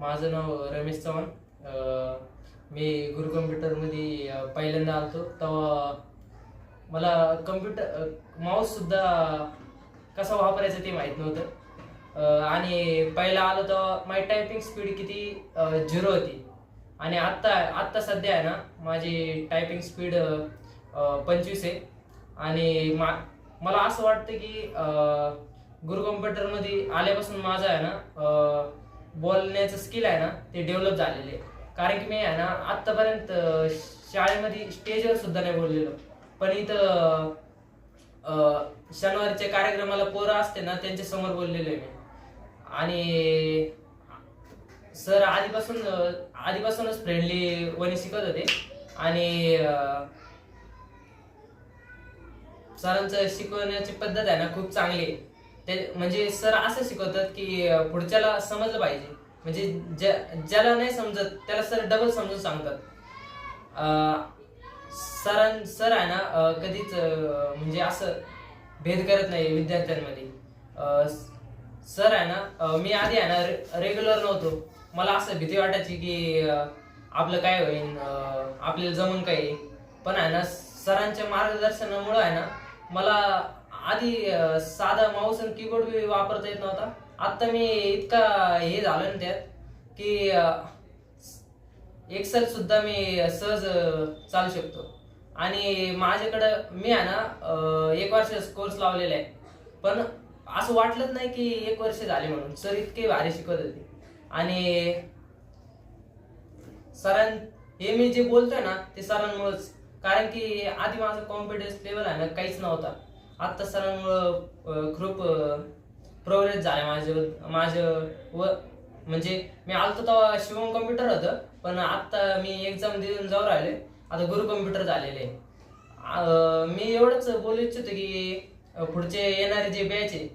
माझं नाव रमेश चव्हाण. मी गुरु कम्प्युटरमध्ये पहिल्यांदा आलतो तेव्हा मला कम्प्युटर माऊससुद्धा कसा वापरायचं ते माहीत नव्हतं. आणि पहिला आलो तेव्हा माझी टायपिंग स्पीड किती 0 होती. आणि आत्ता सध्या आहे ना माझी टायपिंग स्पीड 25 आहे. आणि मला असं वाटतं की गुरु कम्प्युटरमध्ये आल्यापासून माझं आहे ना बोलण्याचं स्किल आहे ना ते डेव्हलप झालेले आहे. कारण की मी आहे ना आत्तापर्यंत शाळेमध्ये स्टेजवर सुद्धा नाही बोललेलो, पण इथं शनिवारच्या कार्यक्रमाला पोरं असते ना त्यांच्या समोर बोललेलो आहे मी. आणि सर आधीपासूनच फ्रेंडली वणी शिकत होते. आणि सरांचं शिकवण्याची पद्धत आहे ना खूप चांगली आहे. ते म्हणजे सर असं शिकवतात की पुढच्याला समजलं पाहिजे, म्हणजे ज्याला नाही समजत त्याला सर डबल समजून सांगतात. सर आहे ना कधीच म्हणजे असं भेद करत नाही विद्यार्थ्यांमध्ये. सर आहे ना मी आधी आहे ना रेग्युलर नव्हतो. मला असं भीती वाटायची की आपलं काय होईल, आपल्याला जमून काय. पण आहे ना सरांच्या मार्गदर्शनामुळे आहे ना मला आधी साधा माऊस आणि कीबोर्ड बी वापरता येत नव्हता. आता मी इतका हे झालो ना त्यात की एक्सेल सुद्धा मी सहज चालू शकतो. आणि माझ्याकडं मी आहे ना 1 वर्ष कोर्स लावलेला आहे, पण असं वाटलंच नाही की 1 वर्ष झाले म्हणून. सर इतके भारी शिकवत होते. आणि हे मी जे बोलतोय ना ते सरांमुळेच. कारण की आधी माझा कॉन्फिडन्स लेवल आहे ना काहीच नव्हता. आता सरांमुळं खूप प्रोग्रेस झाला माझं म्हणजे मी आलतो तेव्हा शिवम कम्प्युटर होतं, पण आता मी एक्झाम देऊन जाऊ राहिले. आता गुरु कम्प्युटर झालेले. मी एवढंच बोलू इच्छितो की पुढचे येणारे जे बॅच आहे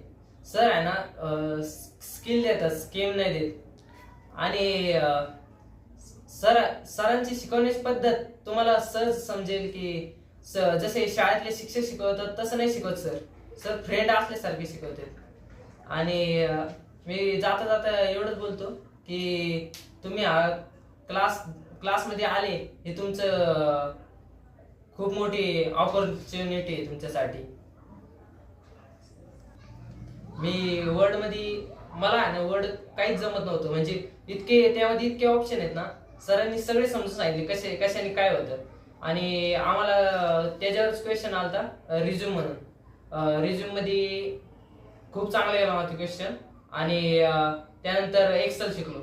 सर आहे ना स्किल देतात, स्कीम नाही देत. आणि सरांची शिकवण्याची पद्धत तुम्हाला सहज समजेल की जसे शाळेतले शिक्षक शिकवतात तसं नाही शिकवत सर फ्रेंड असल्यासारखे शिकवतात. आणि मी जाता जाता एवढंच बोलतो की तुम्ही क्लासमध्ये आले हे तुमचं खूप मोठी ऑपॉर्च्युनिटी आहे तुमच्यासाठी. मी मला आहे ना वर्ड काहीच जमत नव्हतं, म्हणजे त्यामध्ये इतके ऑप्शन आहेत ना. सरांनी सगळे समजून सांगितले कशाने काय होतं. आणि आम्हाला त्याच्यावरच क्वेश्चन आलता रिझ्यूम म्हणून. रिझ्यूम मध्ये खूप चांगला गेला माझा क्वेश्चन. आणि त्यानंतर एक्सेल शिकलो.